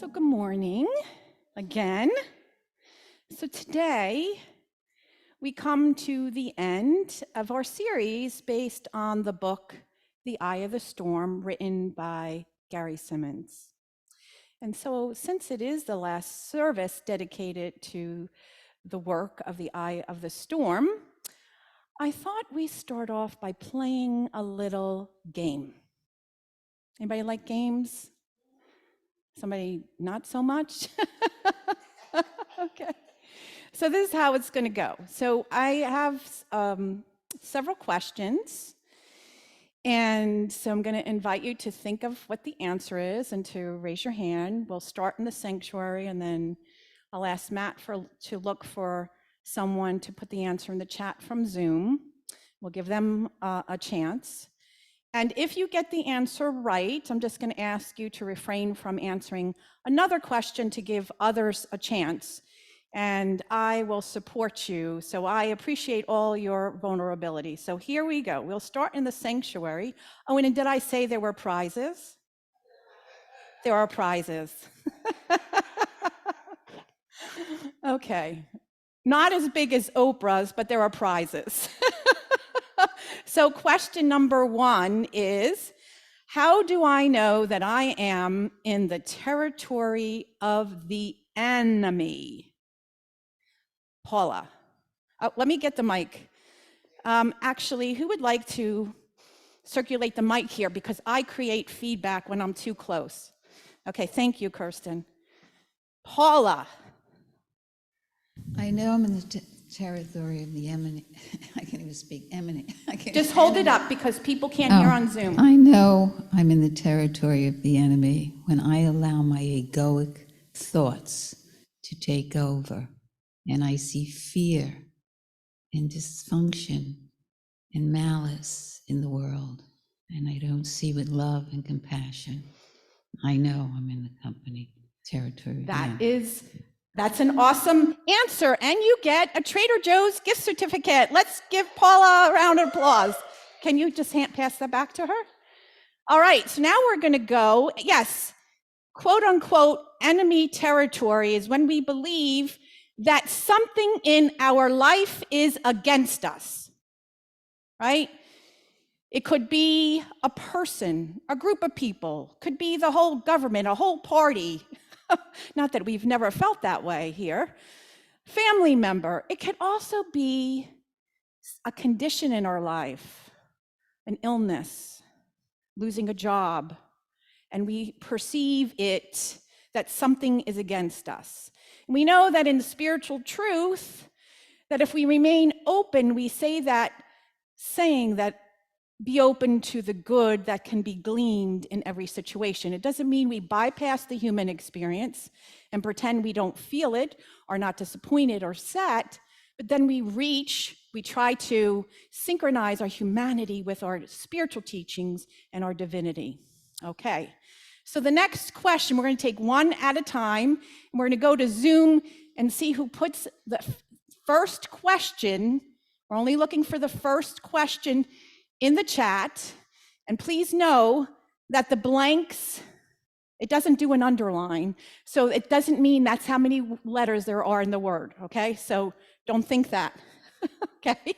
So good morning again. So today we come to the end of our series based on the book, The Eye of the Storm, written by Gary Simmons. And so since it is the last service dedicated to the work of The Eye of the Storm, I thought we start off by playing a little game. Anybody like games? Somebody not so much? Okay. So this is how it's going to go. So I have several questions. And so I'm going to invite you to think of what the answer is and to raise your hand. We'll start in the sanctuary, and then I'll ask Matt to look for someone to put the answer in the chat from Zoom. We'll give them a chance. And if you get the answer right, I'm just going to ask you to refrain from answering another question to give others a chance. And I will support you. So I appreciate all your vulnerability. So here we go. We'll start in the sanctuary. Oh, and did I say there were prizes? There are prizes. Okay. Not as big as Oprah's, but there are prizes. So question number 1 is, how do I know that I am in the territory of the enemy? Paula. Oh, let me get the mic. Actually, who would like to circulate the mic here? Because I create feedback when I'm too close. Okay, thank you, Kirsten. Paula. I know I'm in the territory of the eminent. I can't even speak eminent. Just hold it up because people can't hear on Zoom. I know I'm in the territory of the enemy when I allow my egoic thoughts to take over, and I see fear and dysfunction and malice in the world, and I don't see with love and compassion. I know I'm in the territory of the enemy. That's an awesome answer, and you get a Trader Joe's gift certificate. Let's give Paula a round of applause. Can you just pass that back to her? All right, so now we're going to go, yes, quote unquote, enemy territory is when we believe that something in our life is against us, right? It could be a person, a group of people, could be the whole government, a whole party. Not that we've never felt that way here. Family member. It could also be a condition in our life, an illness, losing a job, and we perceive it that something is against us. And we know that in spiritual truth, that if we remain open, we say that saying that be open to the good that can be gleaned in every situation. It doesn't mean we bypass the human experience and pretend we don't feel it, or not disappointed or sad, but then we try to synchronize our humanity with our spiritual teachings and our divinity. Okay, so the next question, we're going to take one at a time, and we're going to go to Zoom and see who puts the first question. We're only looking for the first question in the chat, and please know that the blanks, it doesn't do an underline, so it doesn't mean that's how many letters there are in the word, okay? So don't think that, okay?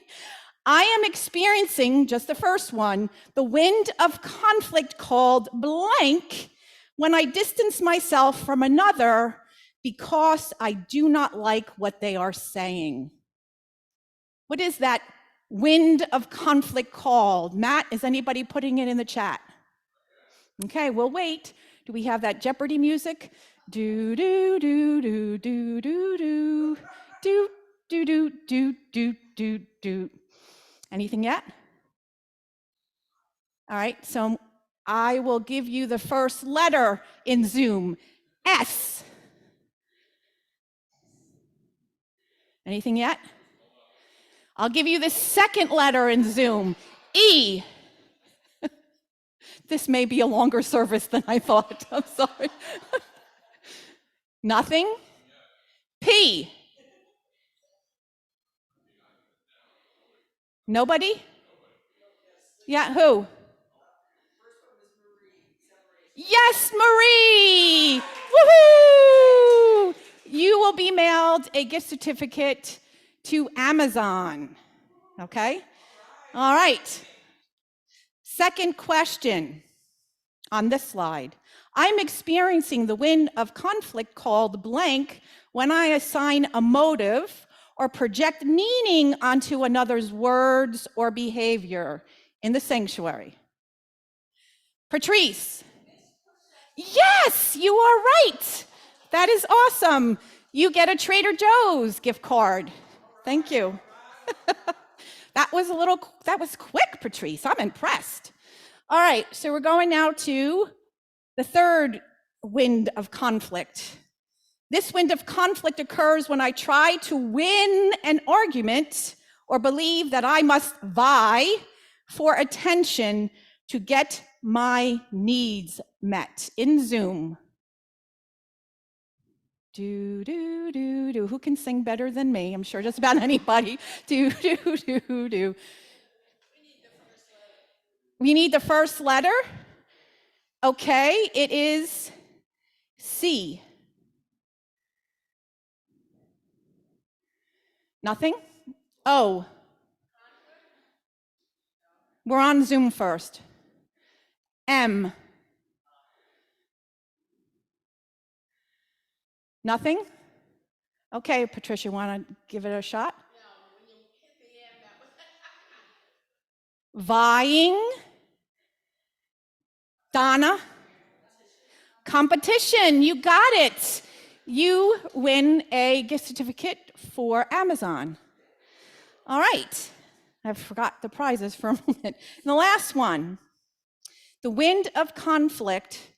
I am experiencing, just the first one, the wind of conflict called blank when I distance myself from another because I do not like what they are saying. What is that wind of conflict called? Matt, is anybody putting it in the chat? Okay, we'll wait. Do we have that Jeopardy music? Do do do do do do do do do do do do do do. Anything yet? All right, so I will give you the first letter in Zoom. S. Anything yet? I'll give you the second letter in Zoom. E. This may be a longer service than I thought. I'm sorry. Nothing? P. Nobody? Yeah, who? Yes, Marie! Woohoo! You will be mailed a gift certificate to Amazon. Okay? All right. Second question on this slide. I'm experiencing the wind of conflict called blank when I assign a motive or project meaning onto another's words or behavior in the sanctuary. Patrice. Yes, you are right. That is awesome. You get a Trader Joe's gift card. Thank you. That was quick, Patrice. I'm impressed. All right, so we're going now to the third wind of conflict. This wind of conflict occurs when I try to win an argument or believe that I must vie for attention to get my needs met in Zoom. Do, do, do, do. Who can sing better than me? I'm sure just about anybody. Do, do, do, do. We need the first letter. Okay, it is C. Nothing? O. We're on Zoom first. M. Nothing? Okay, Patricia, want to give it a shot? Vying. Donna. Competition, you got it. You win a gift certificate for Amazon. All right, I forgot the prizes for a moment. And the last one, the wind of conflict.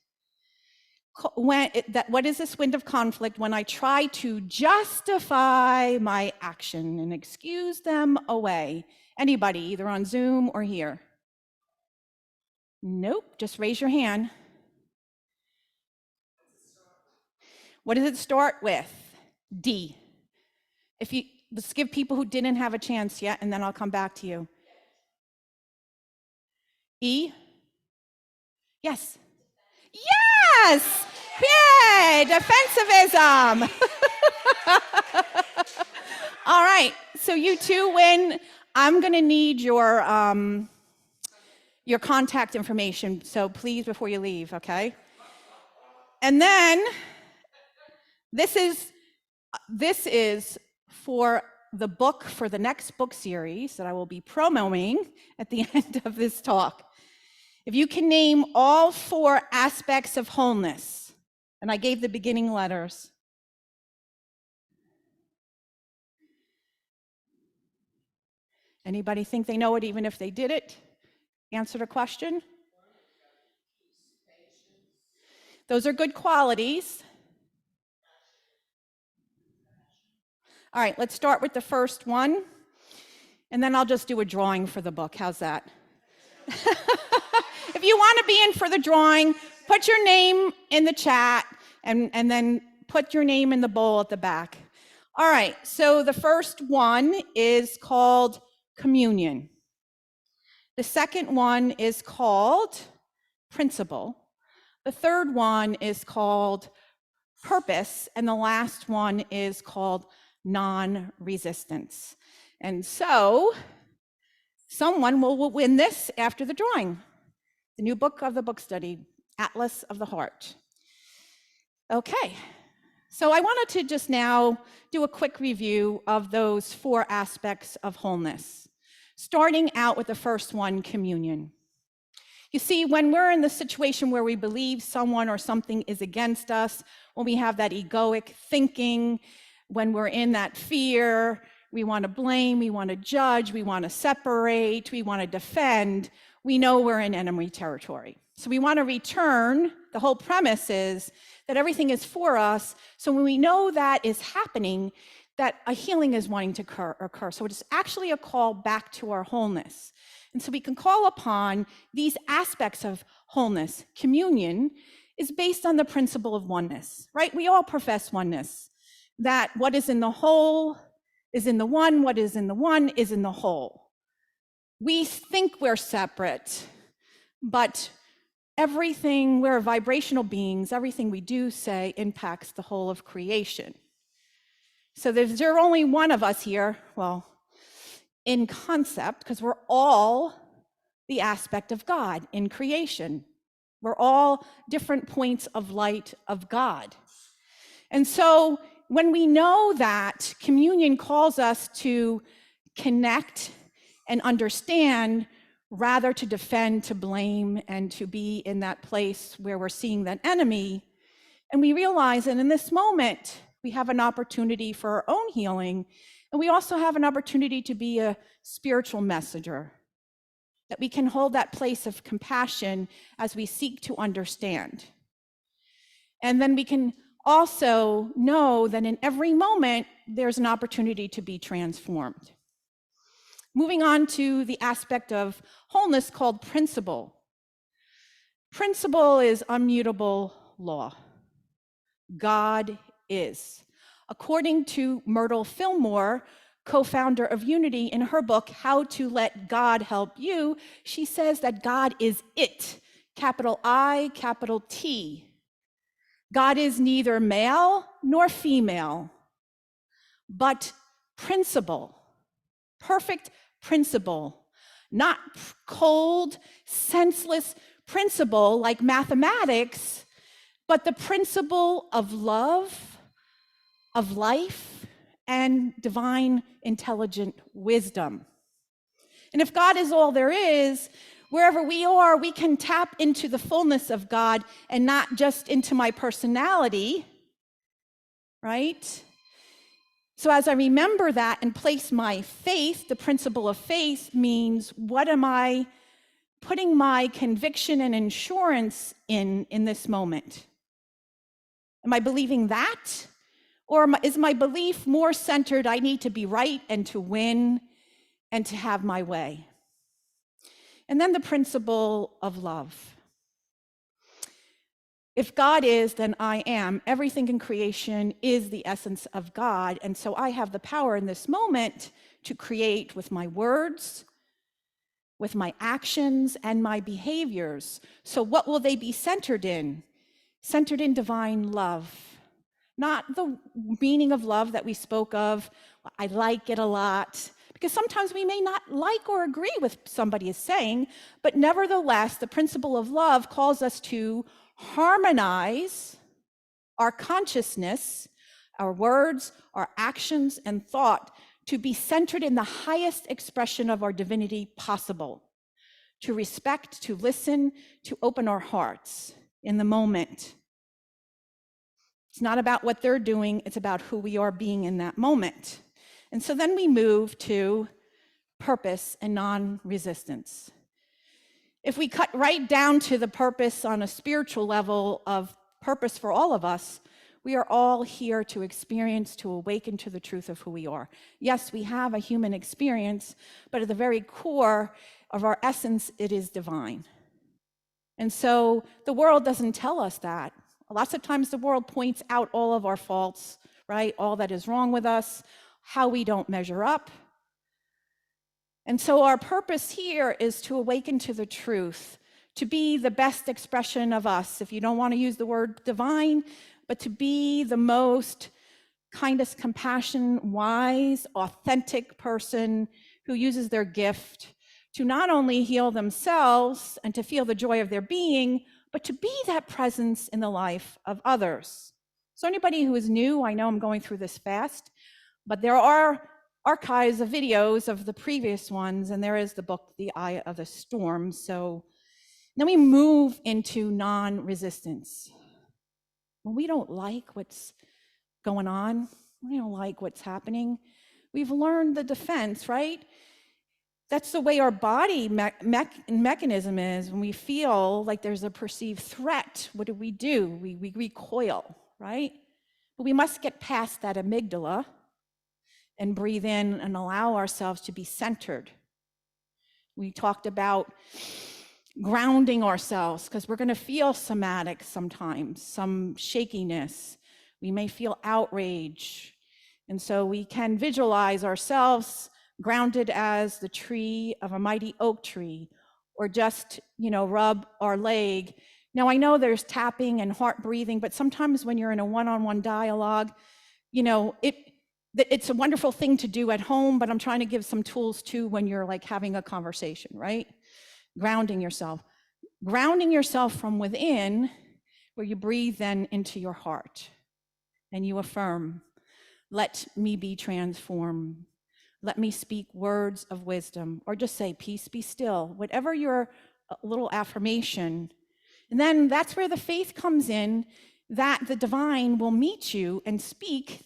What is this wind of conflict? When I try to justify my action and excuse them away. Anybody, either on Zoom or here? Nope, just raise your hand. What does it start with? D. Let's give people who didn't have a chance yet, and then I'll come back to you. E? Yes. Yes! Yay! Defensivism. All right, so you two win. I'm going to need your contact information, so please, before you leave, okay? And then this is for the book for the next book series that I will be promoting at the end of this talk. If you can name all 4 aspects of wholeness, and I gave the beginning letters. Anybody think they know it even if they did it? Answer the question. Those are good qualities. All right, let's start with the first one, and then I'll just do a drawing for the book. How's that? If you want to be in for the drawing, put your name in the chat, and then put your name in the bowl at the back. All right, so the first one is called communion. The second one is called principle. The third one is called purpose, and the last one is called non-resistance. And so someone will win this after the drawing. The new book of the book study, Atlas of the Heart. Okay, so I wanted to just now do a quick review of those 4 aspects of wholeness, starting out with the first one, communion. You see, when we're in the situation where we believe someone or something is against us, when we have that egoic thinking, when we're in that fear, we want to blame, we want to judge, we want to separate, we want to defend, we know we're in enemy territory. So we want to return. The whole premise is that everything is for us. So when we know that is happening, that a healing is wanting to occur. So it's actually a call back to our wholeness. And so we can call upon these aspects of wholeness. Communion is based on the principle of oneness, right? We all profess oneness, that what is in the whole is in the one, what is in the one is in the whole. We think we're separate, but everything, we're vibrational beings, everything we do say impacts the whole of creation. So there's only one of us here, well, in concept, because we're all the aspect of God in creation. We're all different points of light of God. And so when we know that, communion calls us to connect and understand rather to defend, to blame, and to be in that place where we're seeing that enemy. And we realize that in this moment, we have an opportunity for our own healing, and we also have an opportunity to be a spiritual messenger, that we can hold that place of compassion as we seek to understand. And then we can also know that in every moment, there's an opportunity to be transformed. Moving on to the aspect of wholeness called principle. Principle is immutable law. God is. According to Myrtle Fillmore, co-founder of Unity, in her book, How to Let God Help You, she says that God is it, capital I, capital T. God is neither male nor female, but principle, perfect principle, not cold, senseless principle like mathematics, but the principle of love, of life, and divine intelligent wisdom. And if God is all there is, wherever we are, we can tap into the fullness of God and not just into my personality, right? So as I remember that and place my faith, the principle of faith means, what am I putting my conviction and assurance in this moment? Am I believing that? Or is my belief more centered, I need to be right and to win and to have my way? And then the principle of love. If God is, then I am. Everything in creation is the essence of God. And so I have the power in this moment to create with my words, with my actions, and my behaviors. So what will they be centered in? Centered in divine love. Not the meaning of love that we spoke of, I like it a lot, because sometimes we may not like or agree with somebody is saying, but nevertheless, the principle of love calls us to harmonize our consciousness, our words, our actions, and thought to be centered in the highest expression of our divinity possible, to respect, to listen, to open our hearts in the moment. It's not about what they're doing, it's about who we are being in that moment. And so then we move to purpose and non-resistance. If we cut right down to the purpose on a spiritual level of purpose for all of us, we are all here to experience, to awaken to the truth of who we are. Yes, we have a human experience, but at the very core of our essence, it is divine. And so the world doesn't tell us that. Lots of times the world points out all of our faults, right? All that is wrong with us, how we don't measure up. And so our purpose here is to awaken to the truth, to be the best expression of us. If you don't want to use the word divine, but to be the most kindest, compassion, wise, authentic person who uses their gift to not only heal themselves and to feel the joy of their being, but to be that presence in the life of others. So anybody who is new, I know I'm going through this fast, but there are archives of videos of the previous ones, and there is the book, The Eye of the Storm. So then we move into non-resistance. When we don't like what's going on, we don't like what's happening, we've learned the defense, right? That's the way our body mechanism is. When we feel like there's a perceived threat, what do? We recoil, right? But we must get past that amygdala and breathe in and allow ourselves to be centered. We talked about grounding ourselves because we're going to feel somatic sometimes, some shakiness. We may feel outrage. And so we can visualize ourselves grounded as the tree of a mighty oak tree, or just, rub our leg. Now, I know there's tapping and heart breathing, but sometimes when you're in a one-on-one dialogue, it's a wonderful thing to do at home, but I'm trying to give some tools too when you're like having a conversation, right? Grounding yourself from within, where you breathe then into your heart and you affirm, let me be transformed. Let me speak words of wisdom, or just say, peace be still, whatever your little affirmation. And then that's where the faith comes in, that the divine will meet you and speak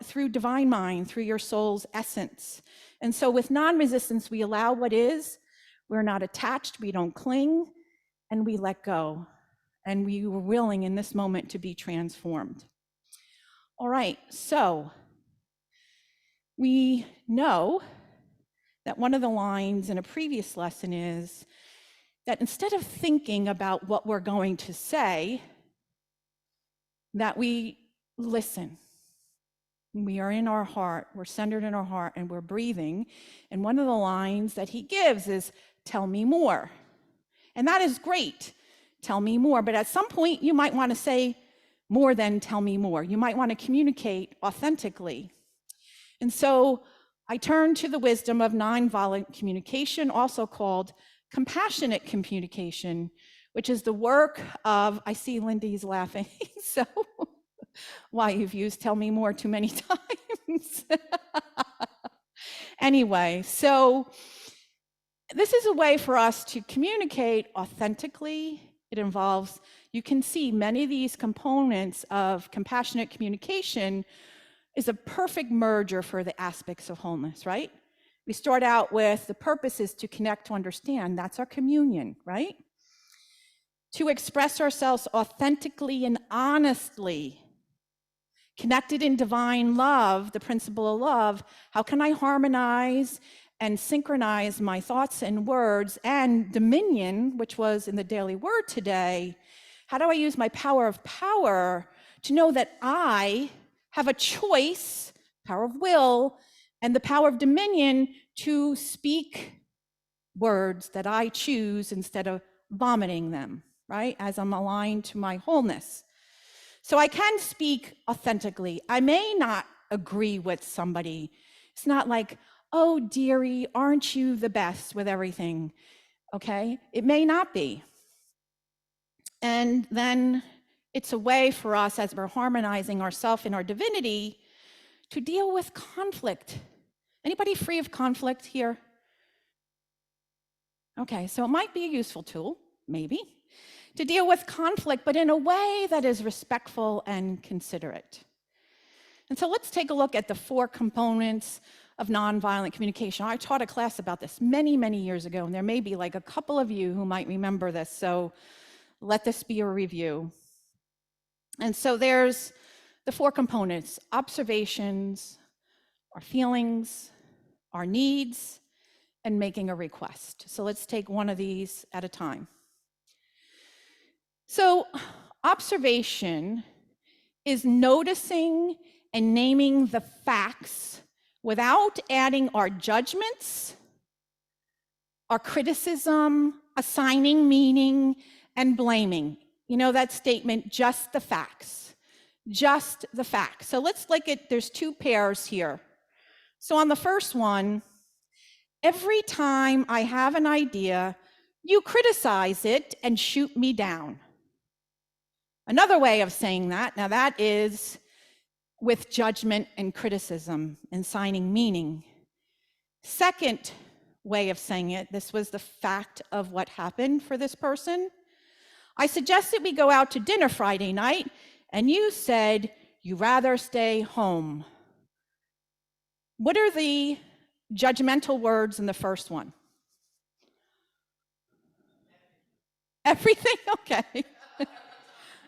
through divine mind, through your soul's essence. And so with non-resistance, we allow what is, we're not attached, we don't cling, and we let go. And we were willing in this moment to be transformed. All right, so we know that one of the lines in a previous lesson is that instead of thinking about what we're going to say, that we listen. We are in our heart, we're centered in our heart, and we're breathing. And one of the lines that he gives is, tell me more. And that is great, tell me more. But at some point, you might want to say more than tell me more. You might want to communicate authentically. And so I turn to the wisdom of nonviolent communication, also called compassionate communication, which is the work of, I see Lindy's laughing, so why you've used tell me more too many times. Anyway, so this is a way for us to communicate authentically. It involves, you can see many of these components of compassionate communication is a perfect merger for the aspects of wholeness, right? We start out with the purpose is to connect, to understand. That's our communion, right? To express ourselves authentically and honestly, connected in divine love, the principle of love. How can I harmonize and synchronize my thoughts and words? And dominion, which was in the daily word today, how do I use my power of power to know that I have a choice, power of will, and the power of dominion to speak words that I choose instead of vomiting them, right? As I'm aligned to my wholeness. So I can speak authentically. I may not agree with somebody. It's not like, oh, dearie, aren't you the best with everything? Okay, it may not be. And then it's a way for us, as we're harmonizing ourselves in our divinity, to deal with conflict. Anybody free of conflict here? Okay, so it might be a useful tool, maybe, to deal with conflict, but in a way that is respectful and considerate. And so let's take a look at the 4 components of nonviolent communication. I taught a class about this many, many years ago, and there may be like a couple of you who might remember this, so let this be a review. And so there's the 4 components: observations, our feelings, our needs, and making a request. So let's take one of these at a time. So observation is noticing and naming the facts without adding our judgments, our criticism, assigning meaning, and blaming. You know that statement, just the facts. Just the facts. So let's look at, there's 2 pairs here. So on the first one, every time I have an idea, you criticize it and shoot me down. Another way of saying that, now that is with judgment and criticism and assigning meaning. Second way of saying it, this was the fact of what happened for this person. I suggested we go out to dinner Friday night, and you said you'd rather stay home. What are the judgmental words in the first one? Everything, okay.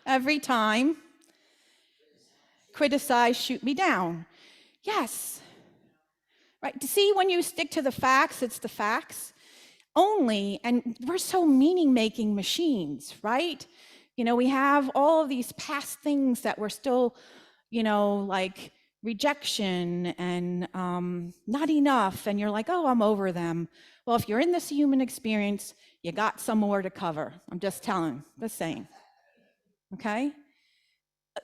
Every time. Criticize, shoot me down. Yes. Right, to see when you stick to the facts, it's the facts only, and we're so meaning-making machines, right? You know, we have all of these past things that we're still, you know, like rejection and not enough, and you're like, oh, I'm over them. Well, if you're in this human experience, you got some more to cover. I'm just saying. Okay?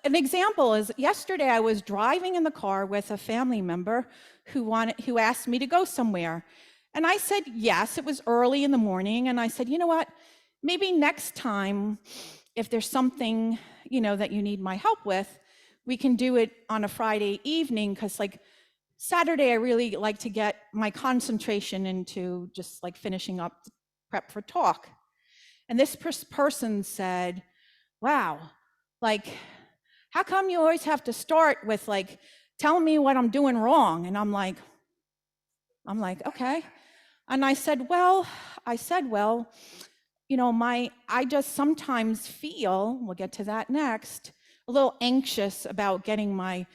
An example is yesterday I was driving in the car with a family member who asked me to go somewhere. And I said yes. It was early in the morning, and I said, you know what? Maybe next time, if there's something, that you need my help with, we can do it on a Friday evening, because like Saturday I really like to get my concentration into just like finishing up the prep for talk. And this person said, wow, like, how come you always have to start with like telling me what I'm doing wrong? And I'm like, okay. And I said, well, I just sometimes feel, we'll get to that next, a little anxious about getting my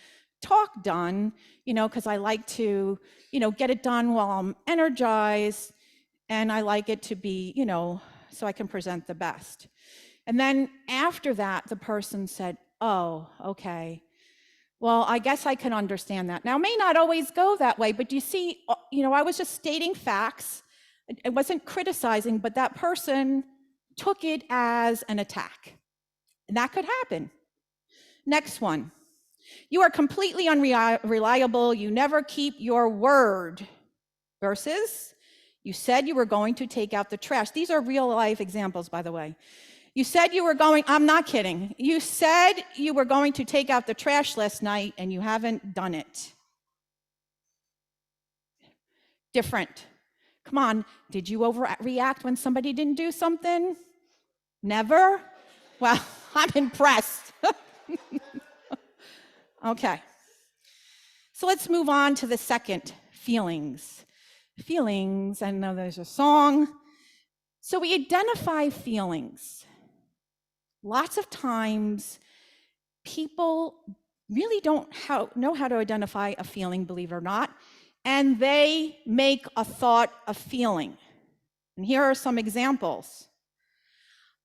talk done, because I like to, get it done while I'm energized, and I like it to be, so I can present the best. And then after that, the person said, oh, okay. Well, I guess I can understand that. Now, it may not always go that way, but you see, I was just stating facts. I wasn't criticizing, but that person took it as an attack. And that could happen. Next one. You are completely unreliable. You never keep your word. Versus, you said you were going to take out the trash. These are real life examples, by the way. You said you were going, I'm not kidding. You said you were going to take out the trash last night and you haven't done it. Different. Come on, did you overreact when somebody didn't do something? Never? Well, I'm impressed. Okay. So let's move on to the second, feelings. Feelings, I know there's a song. So we identify feelings. Lots of times, people really don't know how to identify a feeling, believe it or not, and they make a thought a feeling. And here are some examples.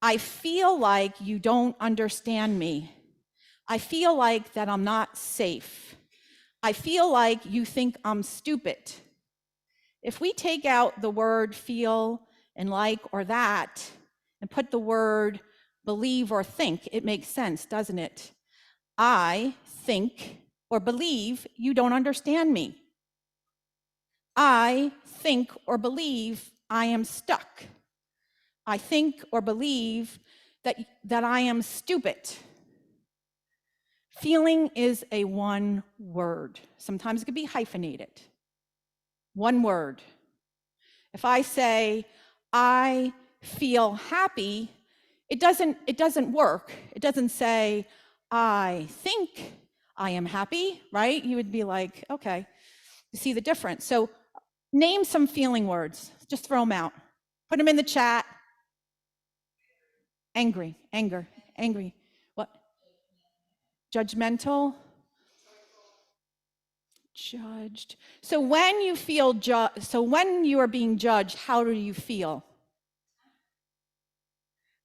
I feel like you don't understand me. I feel like that I'm not safe. I feel like you think I'm stupid. If we take out the word feel and like or that and put the word believe or think, it makes sense, doesn't it? I think or believe you don't understand me. I think or believe I am stuck. I think or believe that I am stupid. Feeling is a one word. Sometimes it could be hyphenated. One word. If I say, I feel happy, it doesn't work. It doesn't say, I think I am happy, right? You would be like, okay, you see the difference. So name some feeling words. Just throw them out. Put them in the chat. Angry, anger, angry. What? Judgmental? Judged. So when you feel when you are being judged, how do you feel?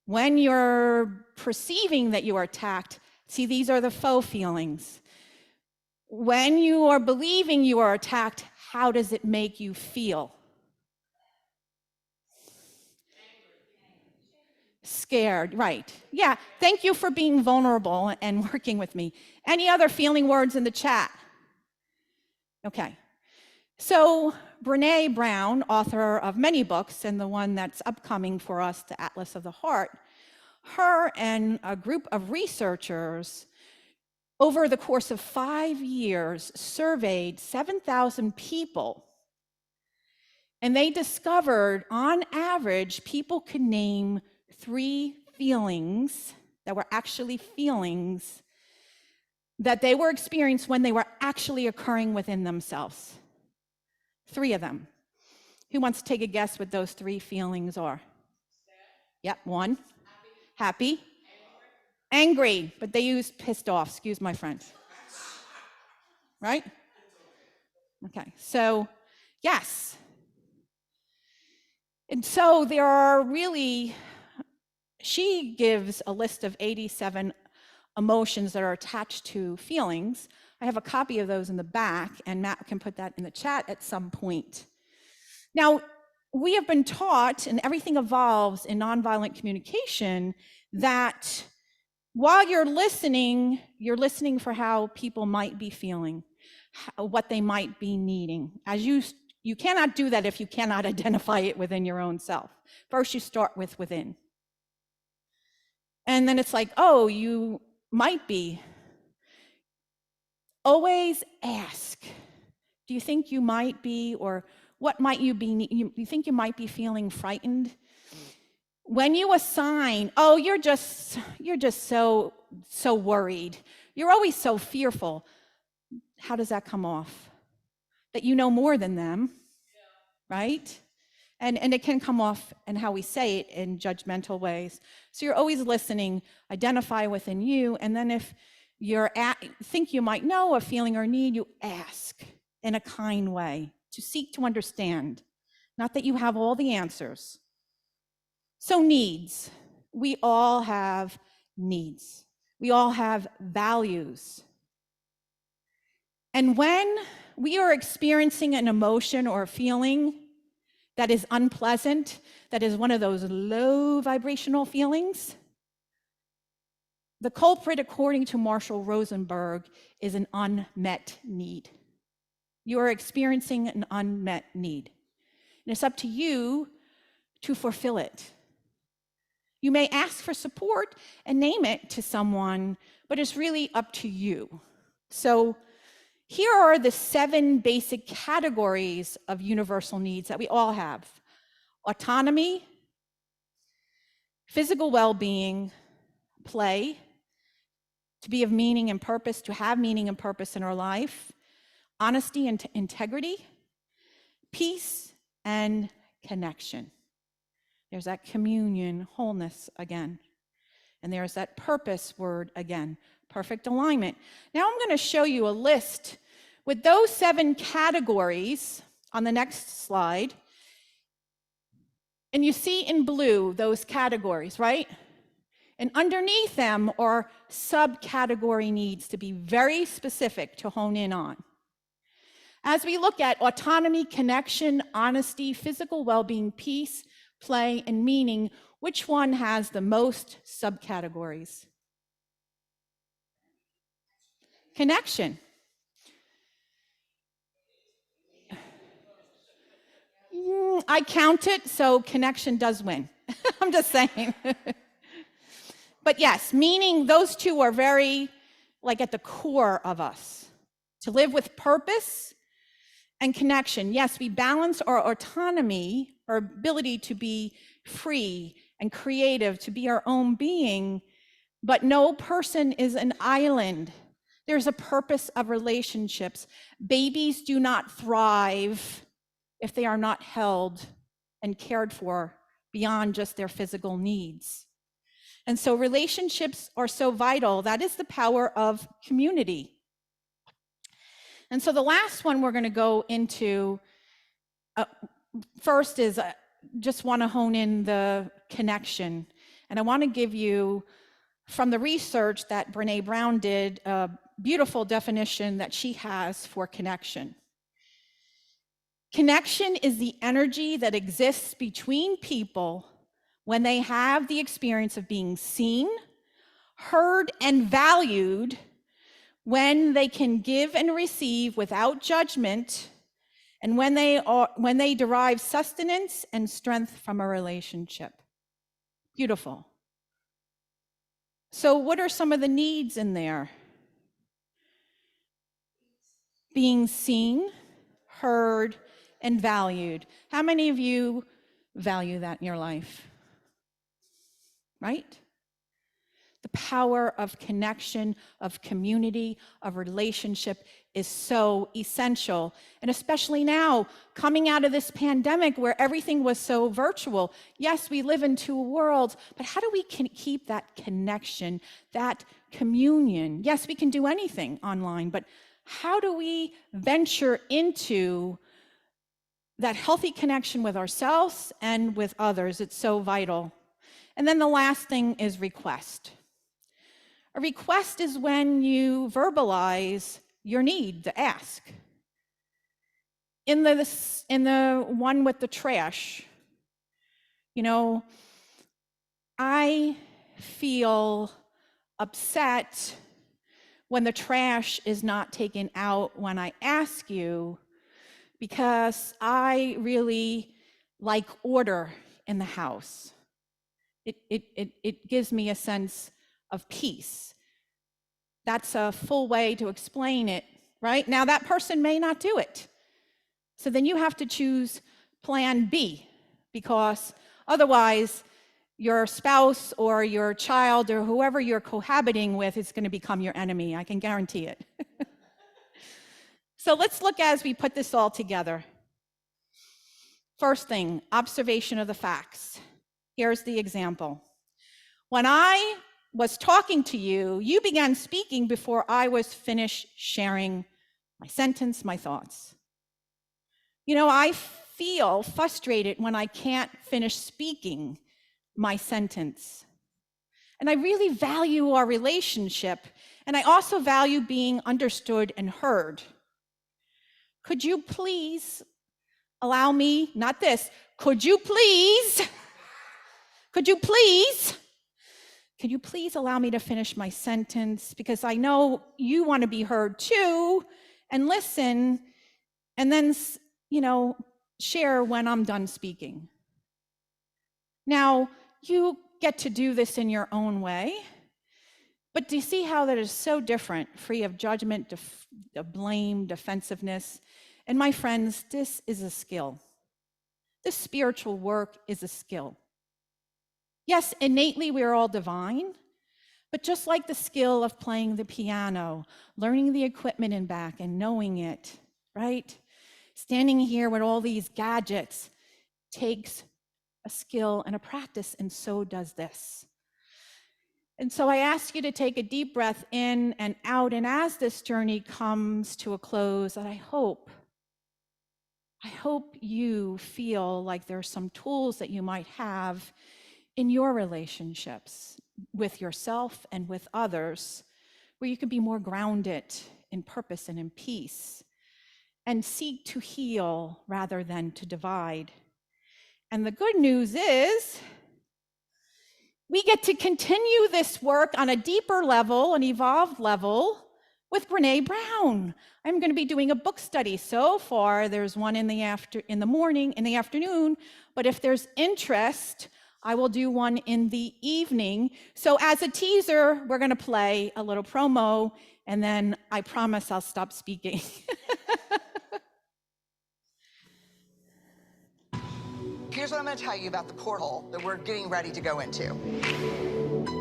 When you're perceiving that you are attacked, see, these are the faux feelings. When you are believing you are attacked, how does it make you feel? Scared, right. Yeah, thank you for being vulnerable and working with me. Any other feeling words in the chat? Okay. So Brené Brown, author of many books, and the one that's upcoming for us, The Atlas of the Heart, her and a group of researchers over the course of 5 years surveyed 7,000 people. And they discovered, on average, people could name 3 feelings that were actually feelings that they were experienced when they were actually occurring within themselves. 3 of them. Who wants to take a guess what those 3 feelings are? Yep, 1. Happy. Angry, but they use pissed off, excuse my French. Right? Okay, so yes. And so there are really, she gives a list of 87 emotions that are attached to feelings. I have a copy of those in the back, and Matt can put that in the chat at some point. Now, we have been taught, and everything evolves in nonviolent communication, that while you're listening for how people might be feeling, what they might be needing. As you cannot do that if you cannot identify it within your own self. First, you start with within. And then it's like, oh, you might be. Always ask, do you think you might be, or what might you be, you think you might be feeling frightened? When you assign, oh, you're just so worried. You're always so fearful. How does that come off? That you know more than them, right? And it can come off in how we say it in judgmental ways. So you're always listening, identify within you, and then if think you might know a feeling or need, you ask in a kind way to seek to understand. Not that you have all the answers. So needs. We all have needs. We all have values. And when we are experiencing an emotion or a feeling that is unpleasant, that is one of those low vibrational feelings, the culprit, according to Marshall Rosenberg, is an unmet need. You are experiencing an unmet need. And it's up to you to fulfill it. You may ask for support and name it to someone, but it's really up to you. So here are the 7 basic categories of universal needs that we all have: autonomy, physical well-being, play, to be of meaning and purpose, to have meaning and purpose in our life, honesty and integrity, peace, and connection. There's that communion, wholeness again. And there's that purpose word again, perfect alignment. Now I'm going to show you a list with those 7 categories on the next slide. And you see in blue those categories, right? And underneath them are subcategory needs to be very specific to hone in on. As we look at autonomy, connection, honesty, physical well-being, peace, play, and meaning, which one has the most subcategories? Connection. I count it, so connection does win. I'm just saying. But yes, meaning, those two are very, like, at the core of us. To live with purpose and connection. Yes, we balance our autonomy, our ability to be free and creative, to be our own being, but no person is an island. There's a purpose of relationships. Babies do not thrive if they are not held and cared for beyond just their physical needs. And so relationships are so vital. That is the power of community. And so the last one we're going to go into first is just want to hone in the connection. And I want to give you, from the research that Brene Brown did, a beautiful definition that she has for connection. Connection is the energy that exists between people when they have the experience of being seen, heard, and valued, when they can give and receive without judgment, and when they derive sustenance and strength from a relationship. Beautiful. So what are some of the needs in there? Being seen, heard, and valued. How many of you value that in your life? Right? The power of connection, of community, of relationship is so essential. And especially now, coming out of this pandemic where everything was so virtual. Yes, we live in 2 worlds, but how do we keep that connection, that communion? Yes, we can do anything online, but how do we venture into that healthy connection with ourselves and with others? It's so vital. And then the last thing is request. A request is when you verbalize your need, to ask. in the one with the trash, you know, I feel upset when the trash is not taken out when I ask you, because I really like order in the house. It gives me a sense of peace. That's a full way to explain it, right? Now that person may not do it. So then you have to choose plan B, because otherwise your spouse or your child or whoever you're cohabiting with is going to become your enemy. I can guarantee it. So let's look as we put this all together. First thing, observation of the facts. Here's the example. When I was talking to you, you began speaking before I was finished sharing my sentence, my thoughts. You know, I feel frustrated when I can't finish speaking my sentence. And I really value our relationship, and I also value being understood and heard. Could you please allow me, not this, could you please allow me to finish my sentence? Because I know you want to be heard too, and listen, and then, you know, share when I'm done speaking. Now, you get to do this in your own way, but do you see how that is so different, free of judgment, blame, defensiveness? And my friends, this is a skill. This spiritual work is a skill. Yes, innately we are all divine, but just like the skill of playing the piano, learning the equipment in back and knowing it, right? Standing here with all these gadgets takes a skill and a practice, and so does this. And so I ask you to take a deep breath in and out, and as this journey comes to a close, I hope you feel like there's some tools that you might have in your relationships with yourself and with others, where you can be more grounded in purpose and in peace, and seek to heal rather than to divide. And the good news is, we get to continue this work on a deeper level, an evolved level, with Brene Brown. I'm going to be doing a book study. So far, there's one in the afternoon, but if there's interest, I will do one in the evening. So as a teaser, we're going to play a little promo, and then I promise I'll stop speaking. Here's what I'm going to tell you about the portal that we're getting ready to go into.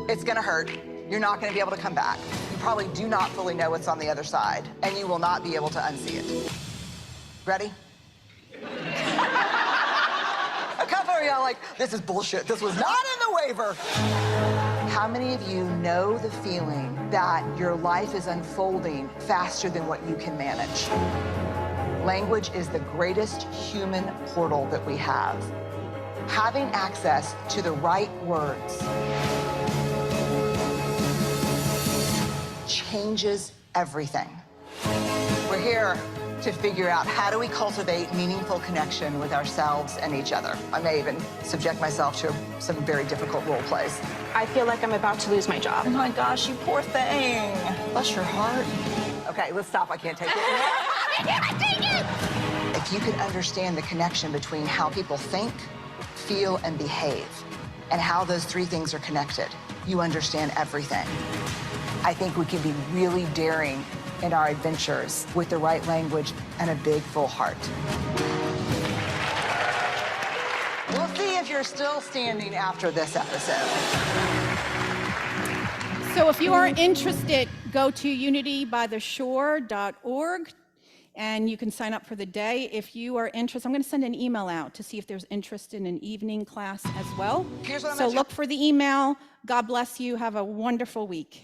It's going to hurt. You're not going to be able to come back. You probably do not fully know what's on the other side, and you will not be able to unsee it. Ready? A couple of y'all like, this is bullshit. This was not in the waiver. How many of you know the feeling that your life is unfolding faster than what you can manage? Language is the greatest human portal that we have. Having access to the right words changes everything. We're here to figure out, how do we cultivate meaningful connection with ourselves and each other? I may even subject myself to some very difficult role plays. I feel like I'm about to lose my job. Oh my gosh, you poor thing. Bless your heart. Okay, let's stop. I can't take it. If you could understand the connection between how people think, feel, and behave, and how those three things are connected, you understand everything. I think we can be really daring in our adventures with the right language and a big, full heart. We'll see if you're still standing after this episode. So if you are interested, go to unitybytheshore.org, and you can sign up for the day. If you are interested, I'm going to send an email out to see if there's interest in an evening class as well. So look for the email. God bless you. Have a wonderful week.